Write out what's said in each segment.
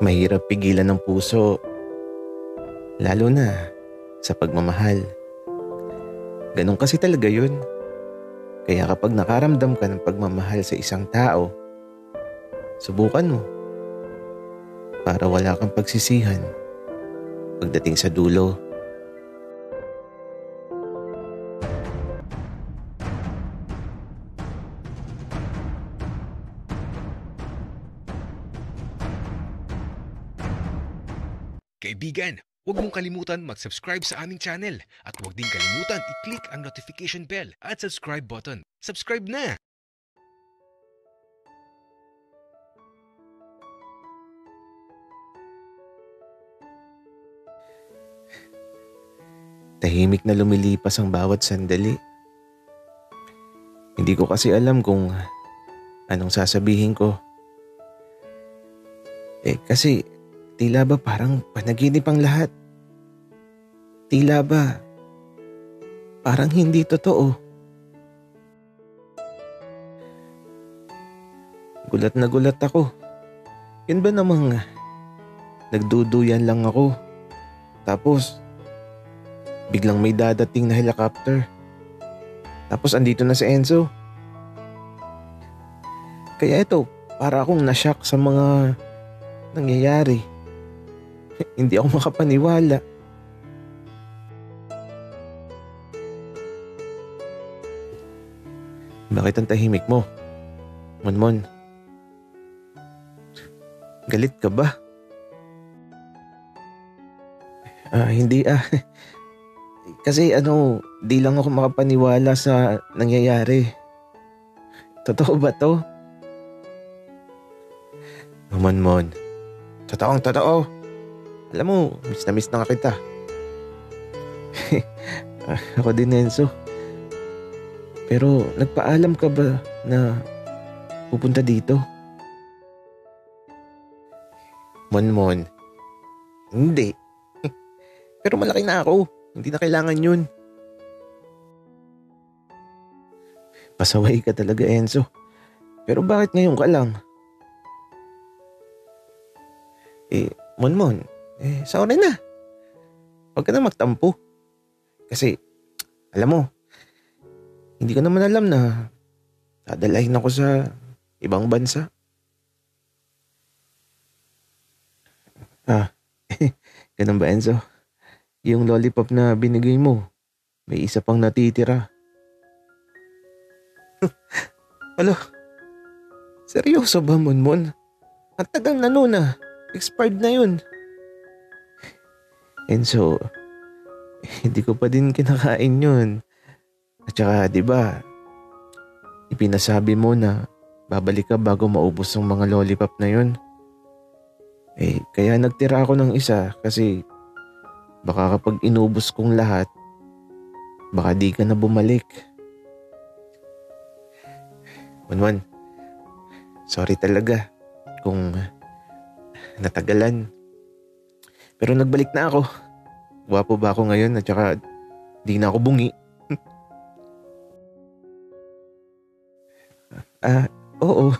Mahirap pigilan ng puso, lalo na sa pagmamahal. Ganun kasi talaga yun. Kaya kapag nakaramdam ka ng pagmamahal sa isang tao, subukan mo para wala kang pagsisihan pagdating sa dulo. Kaibigan, huwag mong kalimutan mag-subscribe sa aming channel at huwag din kalimutan i-click ang notification bell at subscribe button. Subscribe na! Tahimik na lumilipas ang bawat sandali. Hindi ko kasi alam kung anong sasabihin ko. Kasi tila ba parang panaginip ang lahat? Tila ba parang hindi totoo? Gulat na gulat ako. Yun ba namang nagduduyan lang ako? Tapos biglang may dadating na helicopter. Tapos andito na si Enzo. Kaya ito, para akong nashock sa mga nangyayari. Hindi ako makapaniwala. Bakit ang tahimik mo, Monmon? Galit ka ba? Hindi Kasi di lang ako makapaniwala sa nangyayari. Totoo ba to? Monmon, totoong totoo. Alam mo, miss na nga kita. Ako din, Enzo. Pero nagpaalam ka ba na pupunta dito? Monmon, hindi. Pero malaki na ako. Hindi na kailangan yun. Pasaway ka talaga, Enzo. Pero bakit ngayon ka lang? Monmon, sorry na. Huwag ka na magtampo. Kasi, alam mo, hindi ko naman alam na dadalahin ako sa ibang bansa. Ganun ba, Enzo? Yung lollipop na binigay mo, may isa pang natitira. Alo, seryoso ba, Monmon? Ang tagal na nun expired na yun. Enzo, hindi ko pa din kinakain yun. At saka, di ba, ipinasabi mo na babalik ka bago maubos ang mga lollipop na yun. Kaya nagtira ako ng isa kasi baka kapag inubos kong lahat, baka di ka na bumalik. Monmon, sorry talaga kung natagalan. Pero nagbalik na ako. Gwapo ba ako ngayon at saka di na ako bungi? Oo.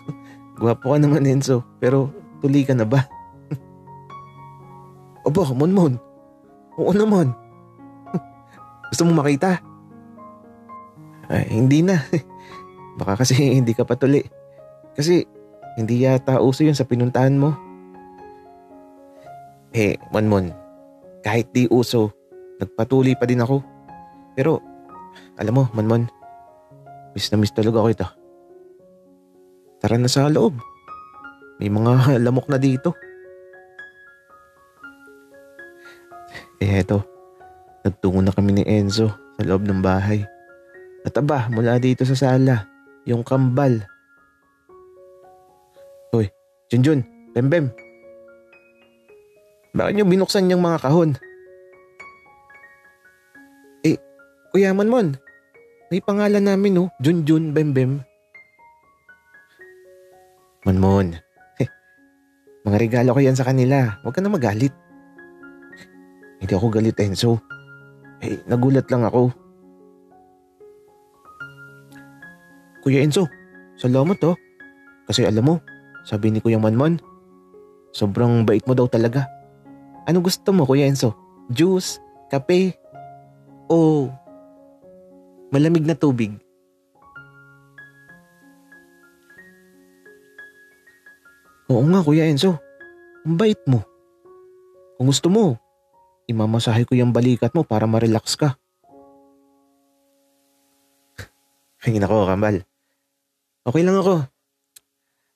Gwapo ka naman, Enzo. Pero tuli ka na ba? Aba, Monmon. Oo naman. Gusto mo makita? Hindi na. Baka kasi hindi ka patuli. Kasi hindi yata uso yun sa pinuntahan mo. Monmon, kahit di uso, nagpatuloy pa din ako. Pero, alam mo, Monmon, miss na miss talaga ako ito. Tara na sa loob. May mga lamok na dito. Eto, nagtungo na kami ni Enzo sa loob ng bahay. At aba, mula dito sa sala, yung kambal. Hoy, Junjun, Bembem. Bakit niyo binuksan yung mga kahon? Kuya Monmon, may pangalan namin Junjun, Bembem. Monmon, mga regalo ko yan sa kanila. Huwag ka na magalit. Hindi ako galit, Enzo. Nagulat lang ako. Kuya Enzo, salamat Kasi alam mo, sabi ni Kuya Monmon, Sobrang bait mo daw talaga. Ano gusto mo, Kuya Enzo? Juice? Kape? O malamig na tubig? Oo nga, Kuya Enzo. Ang bait mo. Kung gusto mo, imamasahe ko yung balikat mo para ma-relax ka. Ay nako, Kambal. Okay lang ako.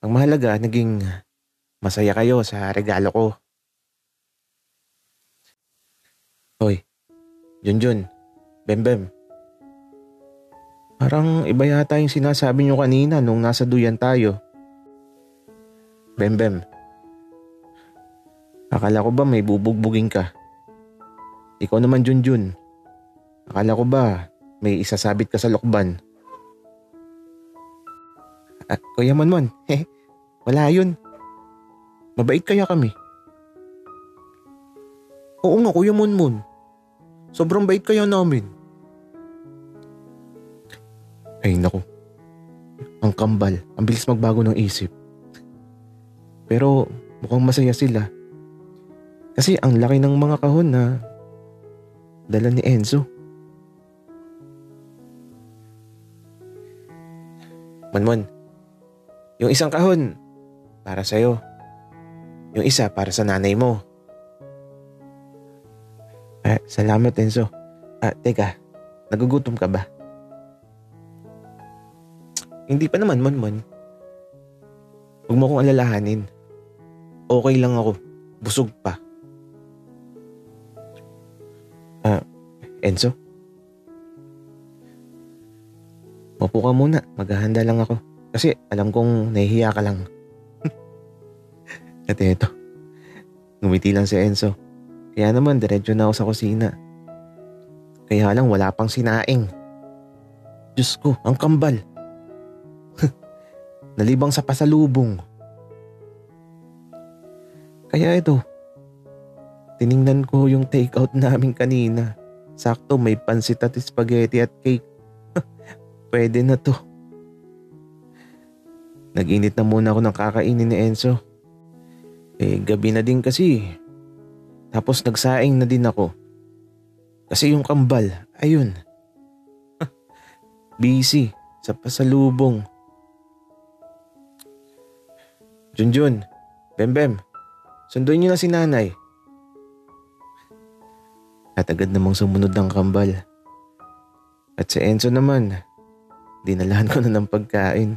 Ang mahalaga, naging masaya kayo sa regalo ko. Hoy, Junjun, Bembem. Parang iba yata yung sinasabi nyo kanina nung nasa duyan tayo. Bembem, akala ko ba may bubugbugin ka? Ikaw naman, Junjun. Akala ko ba may isasabit ka sa lokban? Kuya Monmon, wala yun. Mabait kaya kami. Oo nga, Kuya Monmon. Sobrang bait kaya namin. Ay naku, ang kambal, ang bilis magbago ng isip. Pero mukhang masaya sila. Kasi ang laki ng mga kahon na dala ni Enzo. Monmon, yung isang kahon para sa'yo. Yung isa para sa nanay mo. Salamat, Enzo. Teka, nagugutom ka ba? Hindi pa naman, Monmon. Huwag mo kong alalahanin. Okay lang ako. Busog pa. Enzo? Mapo ka muna. Maghahanda lang ako. Kasi alam kong nahihiya ka lang. At eto. Ngumiti lang si Enzo. Kaya naman diretso na ako sa kusina. Kaya lang wala pang sinaing. Diyos ko, ang kambal. Nalibang sa pasalubong. Kaya ito, tiningnan ko yung take-out namin kanina. Sakto may pansit at spaghetti at cake. Pwede na to. Nag-init na muna ako ng kakainin ni Enzo. Gabi na din kasi. Tapos nagsaing na din ako. Kasi yung kambal, ayun. Busy sa pasalubong. Junjun, Bembem, sunduin niyo na si nanay. At agad namang sumunod ng kambal. At si Enzo naman, dinalahan ko na ng pagkain.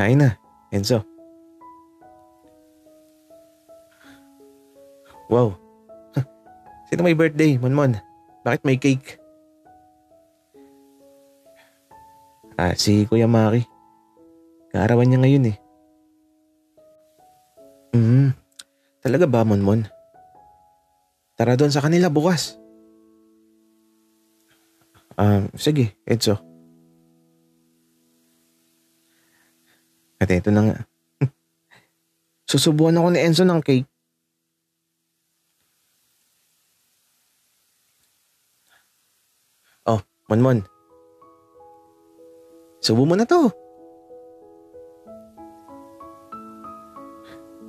Kain na, Enzo. Wow, sino may birthday, Monmon? Bakit may cake? Si Kuya Maki. Kaarawan niya ngayon eh. Talaga ba, Monmon? Tara doon sa kanila bukas. Sige, Enzo. At eto na nga. Susubuan ako ni Enzo ng cake. Oh, Monmon. Subo mo na to.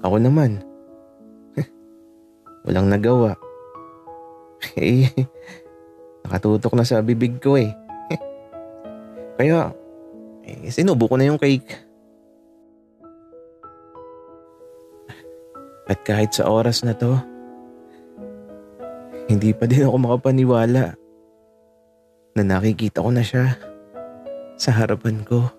Ako naman. Walang nagawa. Nakatutok na sa bibig ko eh. Kaya, sinubo ko na yung cake. At kahit sa oras na to, hindi pa din ako makapaniwala na nakikita ko na siya sa harapan ko.